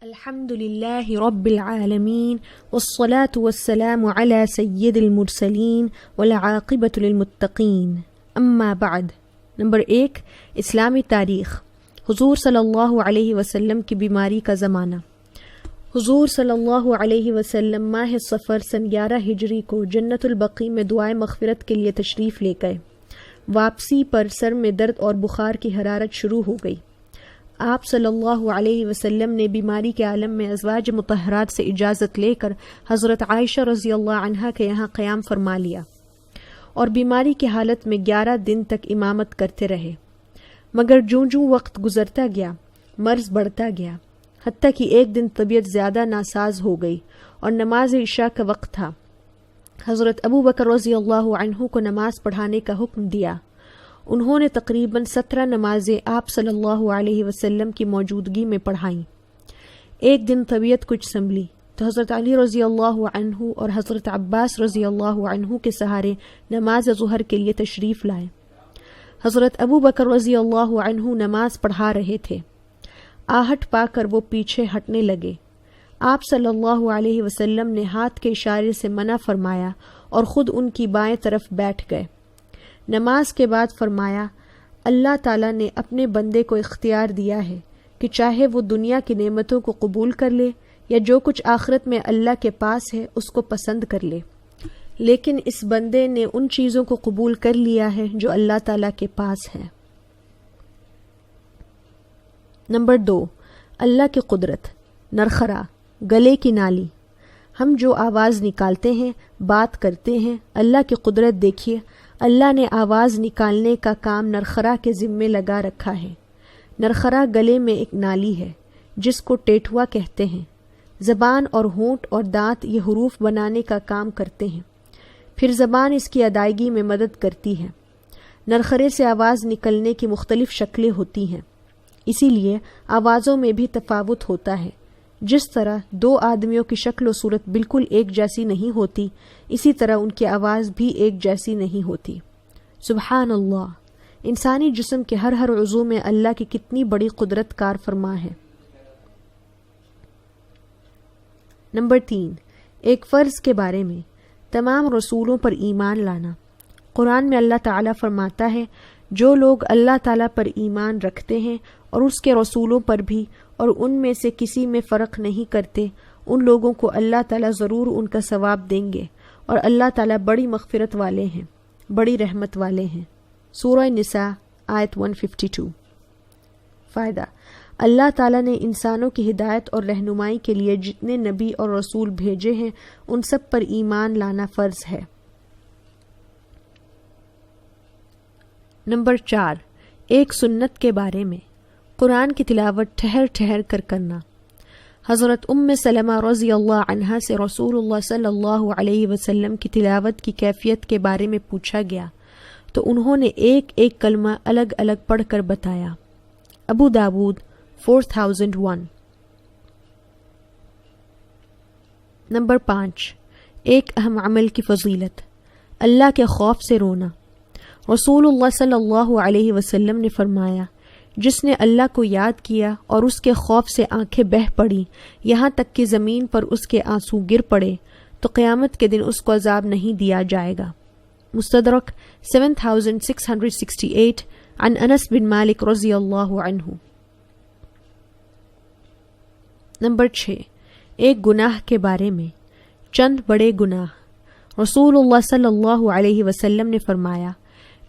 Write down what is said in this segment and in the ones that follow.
الحمد لله رب العالمين والصلاة والسلام على سيد المرسلين والعاقبة للمتقين اما بعد۔ نمبر 1، اسلامی تاریخ۔ حضور صلی اللہ علیہ وسلم کی بیماری کا زمانہ۔ حضور صلی اللہ علیہ وسلم ماہ صفر سن 11 ہجری کو جنت البقیع میں دعائے مغفرت کے لیے تشریف لے گئے۔ واپسی پر سر میں درد اور بخار کی حرارت شروع ہو گئی۔ آپ صلی اللہ علیہ وسلم نے بیماری کے عالم میں ازواج مطہرات سے اجازت لے کر حضرت عائشہ رضی اللہ عنہا کے یہاں قیام فرما لیا اور بیماری کی حالت میں 11 دن تک امامت کرتے رہے، مگر جوں جوں وقت گزرتا گیا مرض بڑھتا گیا، حتیٰ کہ ایک دن طبیعت زیادہ ناساز ہو گئی اور نماز عشاء کا وقت تھا۔ حضرت ابو بکر رضی اللہ عنہ کو نماز پڑھانے کا حکم دیا۔ انہوں نے تقریباً 17 نمازیں آپ صلی اللہ علیہ وسلم کی موجودگی میں پڑھائیں۔ ایک دن طبیعت کچھ سنبھلی تو حضرت علی رضی اللہ عنہ اور حضرت عباس رضی اللہ عنہ کے سہارے نماز ظہر کے لیے تشریف لائے۔ حضرت ابو بکر رضی اللہ عنہ نماز پڑھا رہے تھے۔ آہٹ پا کر وہ پیچھے ہٹنے لگے۔ آپ صلی اللہ علیہ وسلم نے ہاتھ کے اشارے سے منع فرمایا اور خود ان کی بائیں طرف بیٹھ گئے۔ نماز کے بعد فرمایا، اللہ تعالیٰ نے اپنے بندے کو اختیار دیا ہے کہ چاہے وہ دنیا کی نعمتوں کو قبول کر لے یا جو کچھ آخرت میں اللہ کے پاس ہے اس کو پسند کر لے، لیکن اس بندے نے ان چیزوں کو قبول کر لیا ہے جو اللہ تعالیٰ کے پاس ہے۔ نمبر 2، اللہ کی قدرت۔ نرخرا، گلے کی نالی۔ ہم جو آواز نکالتے ہیں، بات کرتے ہیں، اللہ کی قدرت دیکھیے۔ اللہ نے آواز نکالنے کا کام نرخرا کے ذمے لگا رکھا ہے۔ نرخرا گلے میں ایک نالی ہے جس کو ٹیٹھوا کہتے ہیں۔ زبان اور ہونٹ اور دانت یہ حروف بنانے کا کام کرتے ہیں، پھر زبان اس کی ادائیگی میں مدد کرتی ہے۔ نرخرے سے آواز نکلنے کی مختلف شکلیں ہوتی ہیں، اسی لیے آوازوں میں بھی تفاوت ہوتا ہے۔ جس طرح 2 آدمیوں کی شکل و صورت بالکل ایک جیسی نہیں ہوتی، اسی طرح ان کی آواز بھی ایک جیسی نہیں ہوتی۔ سبحان اللہ! انسانی جسم کے ہر عضو میں اللہ کی کتنی بڑی قدرت کار فرما ہے۔ نمبر 3، ایک فرض کے بارے میں۔ تمام رسولوں پر ایمان لانا۔ قرآن میں اللہ تعالیٰ فرماتا ہے، جو لوگ اللہ تعالیٰ پر ایمان رکھتے ہیں اور اس کے رسولوں پر بھی اور ان میں سے کسی میں فرق نہیں کرتے، ان لوگوں کو اللہ تعالیٰ ضرور ان کا ثواب دیں گے، اور اللہ تعالیٰ بڑی مغفرت والے ہیں، بڑی رحمت والے ہیں۔ سورہ نساء آیت 152۔ فائدہ: اللہ تعالیٰ نے انسانوں کی ہدایت اور رہنمائی کے لیے جتنے نبی اور رسول بھیجے ہیں ان سب پر ایمان لانا فرض ہے۔ نمبر 4، ایک سنت کے بارے میں۔ قرآن کی تلاوت ٹھہر ٹھہر کر کرنا۔ حضرت سلمہ رضی اللہ عنہا سے رسول اللہ صلی اللہ علیہ وسلم کی تلاوت کی کیفیت کے بارے میں پوچھا گیا تو انہوں نے ایک ایک کلمہ الگ الگ پڑھ کر بتایا۔ ابو داود 4001۔ نمبر 5، ایک اہم عمل کی فضیلت۔ اللہ کے خوف سے رونا۔ رسول اللہ صلی اللہ علیہ وسلم نے فرمایا، جس نے اللہ کو یاد کیا اور اس کے خوف سے آنکھیں بہہ پڑی یہاں تک کہ زمین پر اس کے آنسو گر پڑے، تو قیامت کے دن اس کو عذاب نہیں دیا جائے گا۔ مستدرک 7668 عن انس بن مالک رضی اللہ عنہ۔ نمبر 6، ایک گناہ کے بارے میں۔ چند بڑے گناہ۔ رسول اللہ صلی اللہ علیہ وسلم نے فرمایا،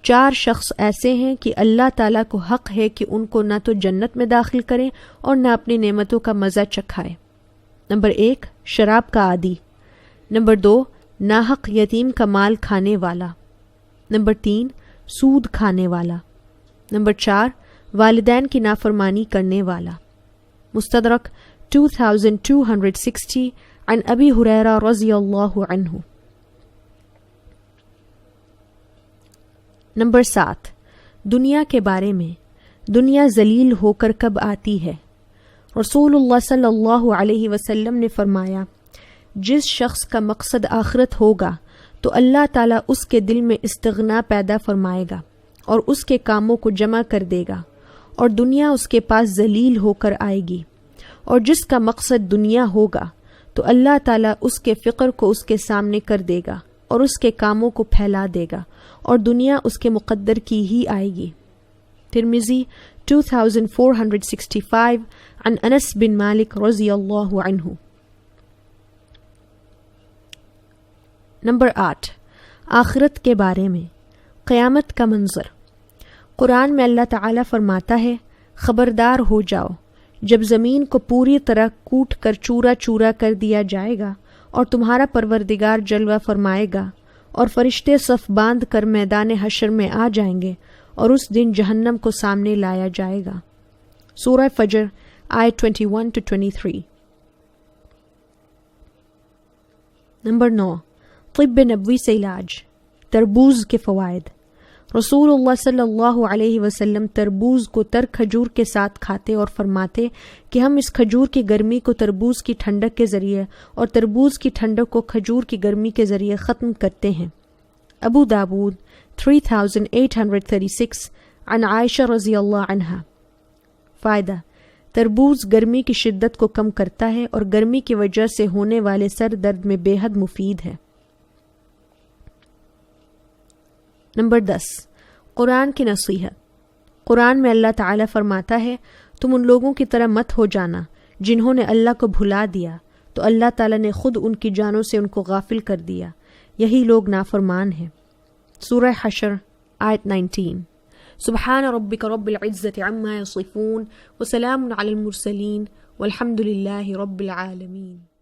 4 شخص ایسے ہیں کہ اللہ تعالیٰ کو حق ہے کہ ان کو نہ تو جنت میں داخل کریں اور نہ اپنی نعمتوں کا مزہ چکھائے۔ نمبر 1، شراب کا عادی۔ نمبر 2، ناحق یتیم کا مال کھانے والا۔ نمبر 3، سود کھانے والا۔ نمبر 4، والدین کی نافرمانی کرنے والا۔ مستدرک 2260 عن ابی ہریرہ رضی اللہ عنہ۔ نمبر 7، دنیا کے بارے میں۔ دنیا ذلیل ہو کر کب آتی ہے؟ رسول اللہ صلی اللہ علیہ وسلم نے فرمایا، جس شخص کا مقصد آخرت ہوگا تو اللہ تعالیٰ اس کے دل میں استغنا پیدا فرمائے گا اور اس کے کاموں کو جمع کر دے گا، اور دنیا اس کے پاس ذلیل ہو کر آئے گی، اور جس کا مقصد دنیا ہوگا تو اللہ تعالیٰ اس کے فقر کو اس کے سامنے کر دے گا اور اس کے کاموں کو پھیلا دے گا اور دنیا اس کے مقدر کی ہی آئے گی۔ ترمذی 2465 عن انس بن مالک رضی اللہ عنہ۔ نمبر 8، آخرت کے بارے میں، قیامت کا منظر۔ قرآن میں اللہ تعالیٰ فرماتا ہے، خبردار ہو جاؤ جب زمین کو پوری طرح کوٹ کر چورا چورا کر دیا جائے گا اور تمہارا پروردگار جلوہ فرمائے گا اور فرشتے صف باندھ کر میدان حشر میں آ جائیں گے اور اس دن جہنم کو سامنے لایا جائے گا۔ سورہ فجر آیت 21-23۔ نمبر 9، طب نبوی سے علاج، تربوز کے فوائد۔ رسول اللہ صلی اللہ علیہ وسلم تربوز کو تر کھجور کے ساتھ کھاتے اور فرماتے کہ ہم اس کھجور کی گرمی کو تربوز کی ٹھنڈک کے ذریعے اور تربوز کی ٹھنڈک کو کھجور کی گرمی کے ذریعے ختم کرتے ہیں۔ ابو داود 3836 عن عائشہ رضی اللہ عنہا۔ فائدہ، تربوز گرمی کی شدت کو کم کرتا ہے اور گرمی کی وجہ سے ہونے والے سر درد میں بے حد مفید ہے۔ نمبر 10، قرآن کی نصیحت۔ قرآن میں اللہ تعالیٰ فرماتا ہے، تم ان لوگوں کی طرح مت ہو جانا جنہوں نے اللہ کو بھلا دیا تو اللہ تعالیٰ نے خود ان کی جانوں سے ان کو غافل کر دیا، یہی لوگ نافرمان ہیں۔ سورہ حشر آیت 19۔ سبحان ربک رب العزة عما یصفون وسلام علی المرسلین والحمد للہ رب العالمین۔